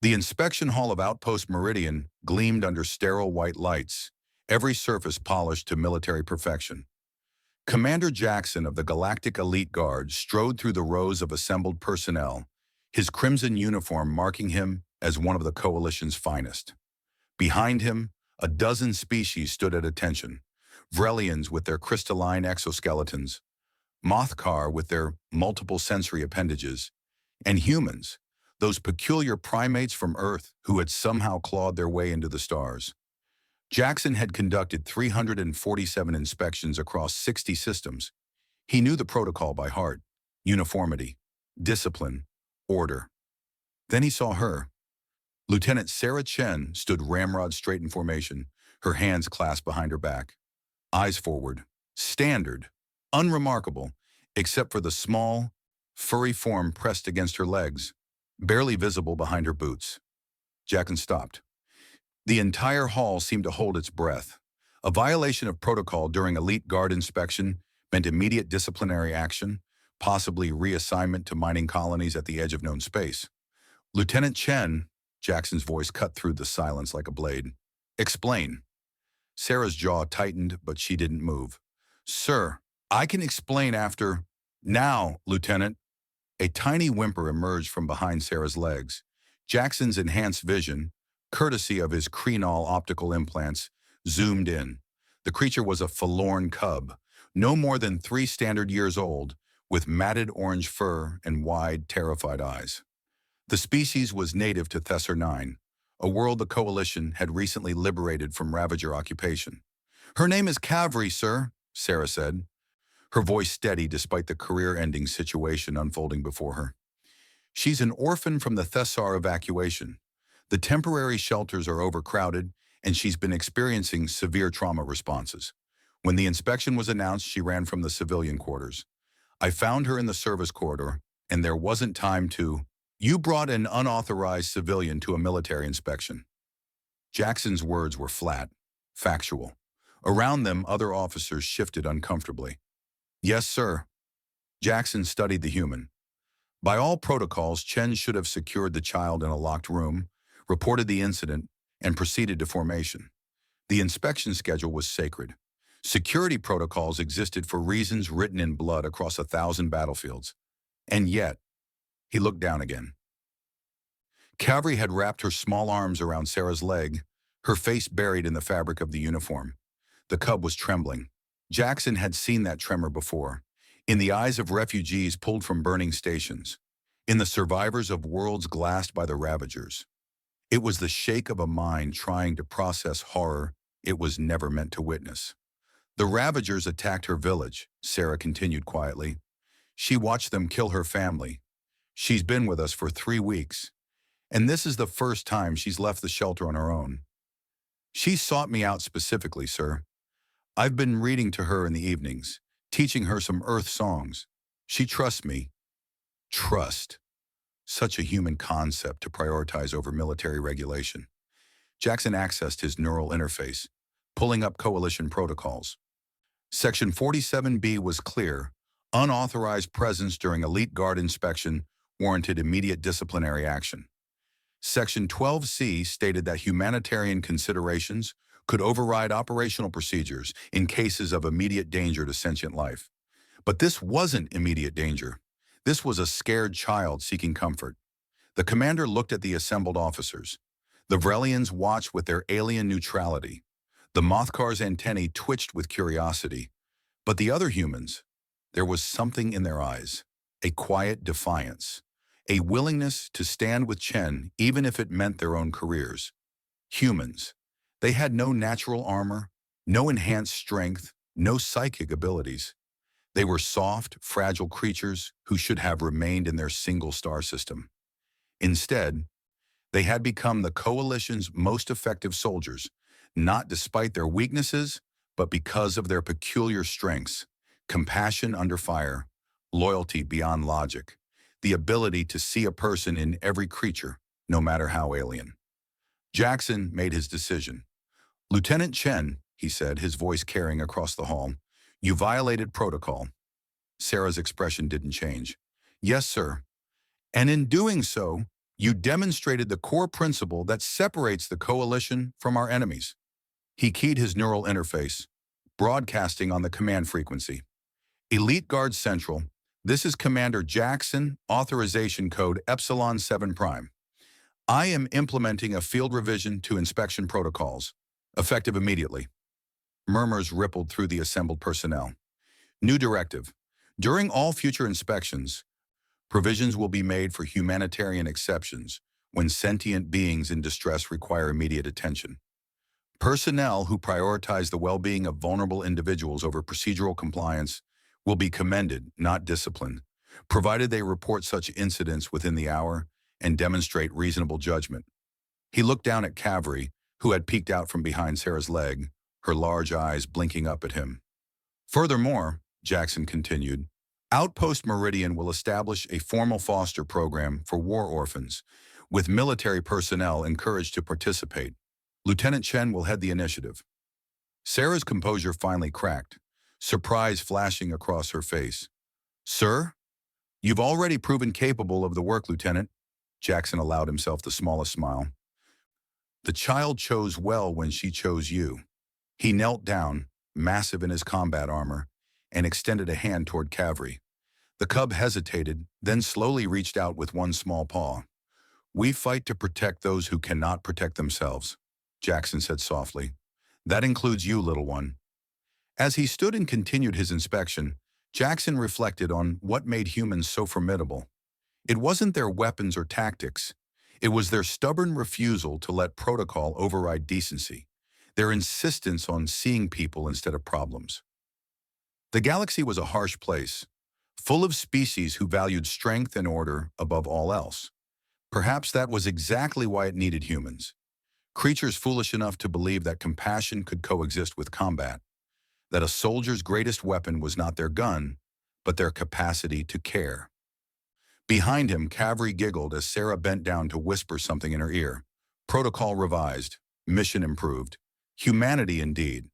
The inspection hall of Outpost Meridian gleamed under sterile white lights, every surface polished to military perfection. Commander Jackson of the Galactic Elite Guard strode through the rows of assembled personnel, his crimson uniform marking him as one of the Coalition's finest. Behind him, a dozen species stood at attention: Vrelians with their crystalline exoskeletons, Mothkar with their multiple sensory appendages, and humans, those peculiar primates from Earth who had somehow clawed their way into the stars. Jackson had conducted 347 inspections across 60 systems. He knew the protocol by heart: uniformity, discipline, order. Then he saw her. Lieutenant Sarah Chen stood ramrod straight in formation, her hands clasped behind her back, eyes forward, standard, unremarkable, except for the small, furry form pressed against her legs, barely visible behind her boots. Jackson stopped. The entire hall seemed to hold its breath. A violation of protocol during elite guard inspection meant immediate disciplinary action, possibly reassignment to mining colonies at the edge of known space. Lieutenant Chen, Jackson's voice cut through the silence like a blade. Explain. Sarah's jaw tightened, but she didn't move. Sir, I can explain after. Now, Lieutenant. A tiny whimper emerged from behind Sarah's legs. Jackson's enhanced vision, courtesy of his Crenol optical implants, zoomed in. The creature was a forlorn cub, no more than 3 standard years old, with matted orange fur and wide, terrified eyes. The species was native to Thessar 9, a world the Coalition had recently liberated from Ravager occupation. Her name is Kavri, sir, Sarah said, her voice steady despite the career-ending situation unfolding before her. She's an orphan from the Thessar evacuation. The temporary shelters are overcrowded, and she's been experiencing severe trauma responses. When the inspection was announced, she ran from the civilian quarters. I found her in the service corridor, and there wasn't time to. You brought an unauthorized civilian to a military inspection. Jackson's words were flat, factual. Around them, other officers shifted uncomfortably. Yes, sir. Jackson studied the human. By all protocols, Chen should have secured the child in a locked room, reported the incident, and proceeded to formation. The inspection schedule was sacred. Security protocols existed for reasons written in blood across 1,000 battlefields. And yet, he looked down again. Kavri had wrapped her small arms around Sarah's leg, her face buried in the fabric of the uniform. The cub was trembling. Jackson had seen that tremor before, in the eyes of refugees pulled from burning stations, in the survivors of worlds glassed by the Ravagers. It was the shake of a mind trying to process horror it was never meant to witness. The Ravagers attacked her village, Sarah continued quietly. She watched them kill her family. She's been with us for 3 weeks, and this is the first time she's left the shelter on her own. She sought me out specifically, sir. I've been reading to her in the evenings, teaching her some Earth songs. She trusts me. Trust. Such a human concept to prioritize over military regulation. Jackson accessed his neural interface, pulling up Coalition protocols. Section 47B was clear. Unauthorized presence during elite guard inspection warranted immediate disciplinary action. Section 12C stated that humanitarian considerations could override operational procedures in cases of immediate danger to sentient life. But this wasn't immediate danger. This was a scared child seeking comfort. The commander looked at the assembled officers. The Vrelians watched with their alien neutrality. The Mothkar's antennae twitched with curiosity. But the other humans, there was something in their eyes, a quiet defiance, a willingness to stand with Chen even if it meant their own careers. Humans. They had no natural armor, no enhanced strength, no psychic abilities. They were soft, fragile creatures who should have remained in their single star system. Instead, they had become the Coalition's most effective soldiers, not despite their weaknesses, but because of their peculiar strengths: compassion under fire, loyalty beyond logic, the ability to see a person in every creature, no matter how alien. Jackson made his decision. Lieutenant Chen, he said, his voice carrying across the hall, you violated protocol. Sarah's expression didn't change. Yes, sir. And in doing so, You demonstrated the core principle that separates the coalition from our enemies. He keyed his neural interface, broadcasting on the command frequency. Elite Guard Central, this is Commander Jackson, authorization code Epsilon 7 Prime. I am implementing a field revision to inspection protocols, effective immediately. Murmurs rippled through the assembled personnel. New directive. During all future inspections, provisions will be made for humanitarian exceptions when sentient beings in distress require immediate attention. Personnel who prioritize the well-being of vulnerable individuals over procedural compliance will be commended, not disciplined, provided they report such incidents within the hour and demonstrate reasonable judgment. He looked down at Cavalry, who had peeked out from behind Sarah's leg, her large eyes blinking up at him. Furthermore, Jackson continued, Outpost Meridian will establish a formal foster program for war orphans, with military personnel encouraged to participate. Lieutenant Chen will head the initiative. Sarah's composure finally cracked, surprise flashing across her face. Sir? You've already proven capable of the work, Lieutenant. Jackson allowed himself the smallest smile. The child chose well when she chose you. He knelt down, massive in his combat armor, and extended a hand toward Cavalry. The cub hesitated, then slowly reached out with one small paw. We fight to protect those who cannot protect themselves, Jackson said softly. That includes you, little one. As he stood and continued his inspection, Jackson reflected on what made humans so formidable. It wasn't their weapons or tactics. It was their stubborn refusal to let protocol override decency, their insistence on seeing people instead of problems. The galaxy was a harsh place, full of species who valued strength and order above all else. Perhaps that was exactly why it needed humans. Creatures foolish enough to believe that compassion could coexist with combat, that a soldier's greatest weapon was not their gun, but their capacity to care. Behind him, Cavalry giggled as Sarah bent down to whisper something in her ear. Protocol revised, mission improved. Humanity indeed.